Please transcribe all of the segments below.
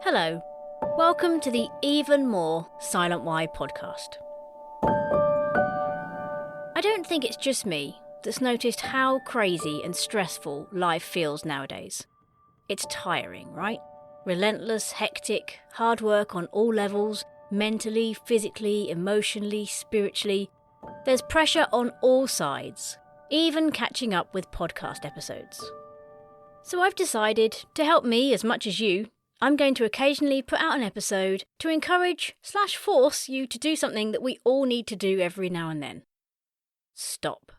Hello, welcome to the Even More Silent Why podcast. I don't think it's just me that's noticed how crazy and stressful life feels nowadays. It's tiring, right? Relentless, hectic, hard work on all levels, mentally, physically, emotionally, spiritually. There's pressure on all sides, even catching up with podcast episodes. So I've decided, to help me as much as you, I'm going to occasionally put out an episode to encourage/force you to do something that we all need to do every now and then. Stop.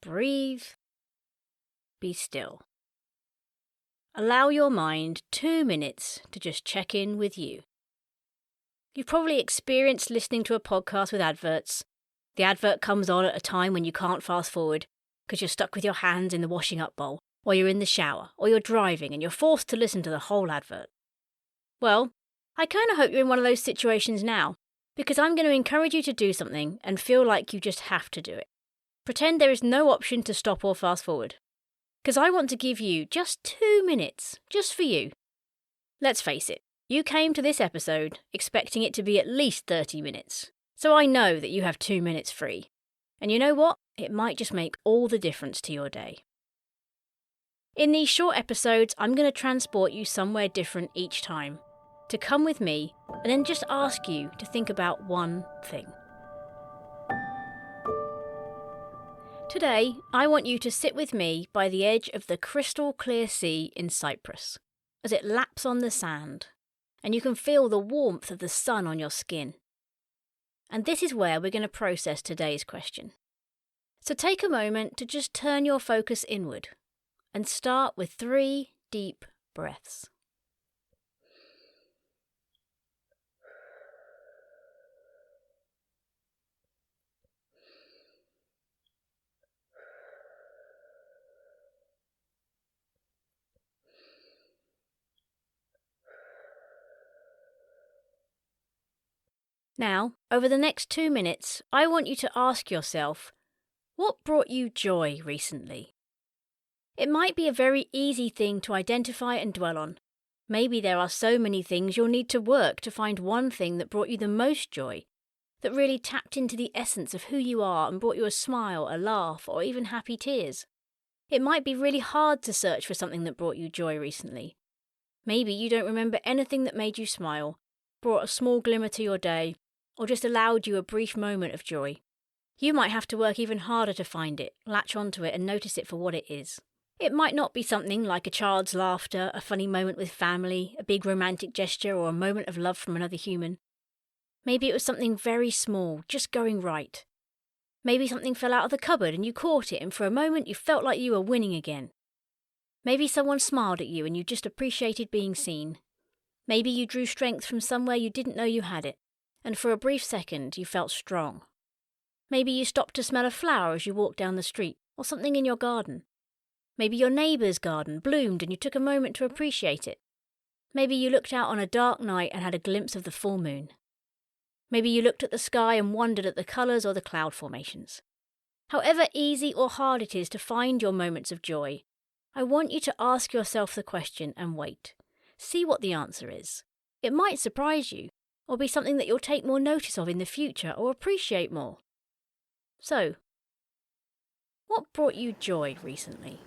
Breathe. Be still. Allow your mind 2 minutes to just check in with you. You've probably experienced listening to a podcast with adverts. The advert comes on at a time when you can't fast forward because you're stuck with your hands in the washing up bowl, or you're in the shower, or you're driving and you're forced to listen to the whole advert. Well, I kind of hope you're in one of those situations now, because I'm going to encourage you to do something and feel like you just have to do it. Pretend there is no option to stop or fast forward, because I want to give you just 2 minutes, just for you. Let's face it, you came to this episode expecting it to be at least 30 minutes, so I know that you have 2 minutes free. And you know what? It might just make all the difference to your day. In these short episodes, I'm going to transport you somewhere different each time, to come with me and then just ask you to think about one thing. Today, I want you to sit with me by the edge of the crystal clear sea in Cyprus, as it laps on the sand, and you can feel the warmth of the sun on your skin. And this is where we're going to process today's question. So take a moment to just turn your focus inward, and start with 3 deep breaths. Now, over the next 2 minutes, I want you to ask yourself, what brought you joy recently? It might be a very easy thing to identify and dwell on. Maybe there are so many things you'll need to work to find one thing that brought you the most joy, that really tapped into the essence of who you are and brought you a smile, a laugh, or even happy tears. It might be really hard to search for something that brought you joy recently. Maybe you don't remember anything that made you smile, brought a small glimmer to your day, or just allowed you a brief moment of joy. You might have to work even harder to find it, latch onto it and notice it for what it is. It might not be something like a child's laughter, a funny moment with family, a big romantic gesture, or a moment of love from another human. Maybe it was something very small, just going right. Maybe something fell out of the cupboard and you caught it and for a moment you felt like you were winning again. Maybe someone smiled at you and you just appreciated being seen. Maybe you drew strength from somewhere you didn't know you had it, and for a brief second you felt strong. Maybe you stopped to smell a flower as you walked down the street, or something in your garden. Maybe your neighbour's garden bloomed and you took a moment to appreciate it. Maybe you looked out on a dark night and had a glimpse of the full moon. Maybe you looked at the sky and wondered at the colours or the cloud formations. However easy or hard it is to find your moments of joy, I want you to ask yourself the question and wait. See what the answer is. It might surprise you, or be something that you'll take more notice of in the future or appreciate more. So, what brought you joy recently?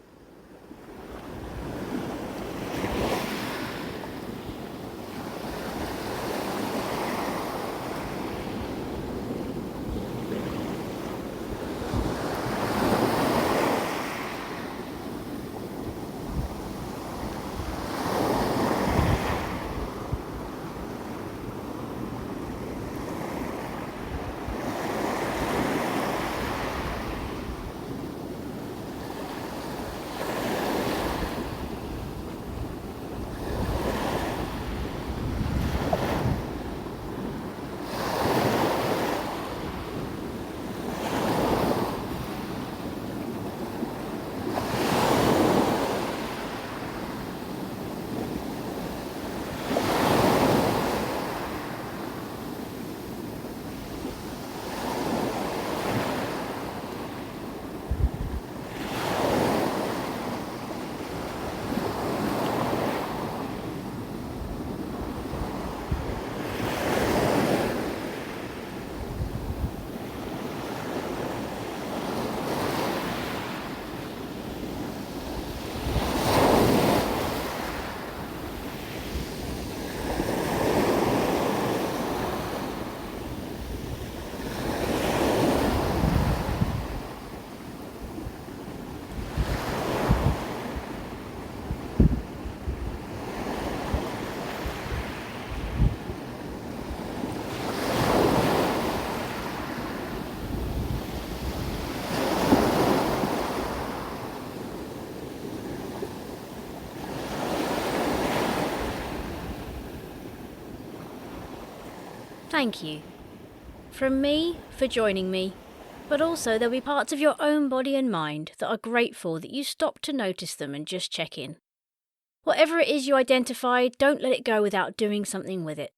Thank you. From me for joining me, but also there'll be parts of your own body and mind that are grateful that you stopped to notice them and just check in. Whatever it is you identify, don't let it go without doing something with it.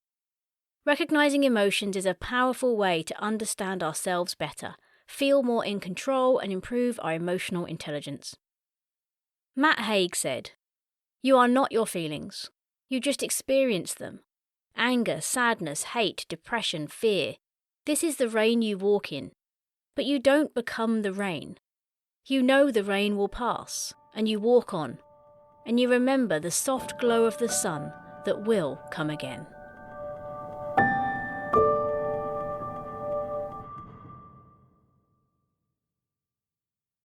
Recognizing emotions is a powerful way to understand ourselves better, feel more in control, and improve our emotional intelligence. Matt Haig said, "You are not your feelings. You just experience them. Anger, sadness, hate, depression, fear. This is the rain you walk in. But you don't become the rain. You know the rain will pass, and you walk on, and you remember the soft glow of the sun that will come again."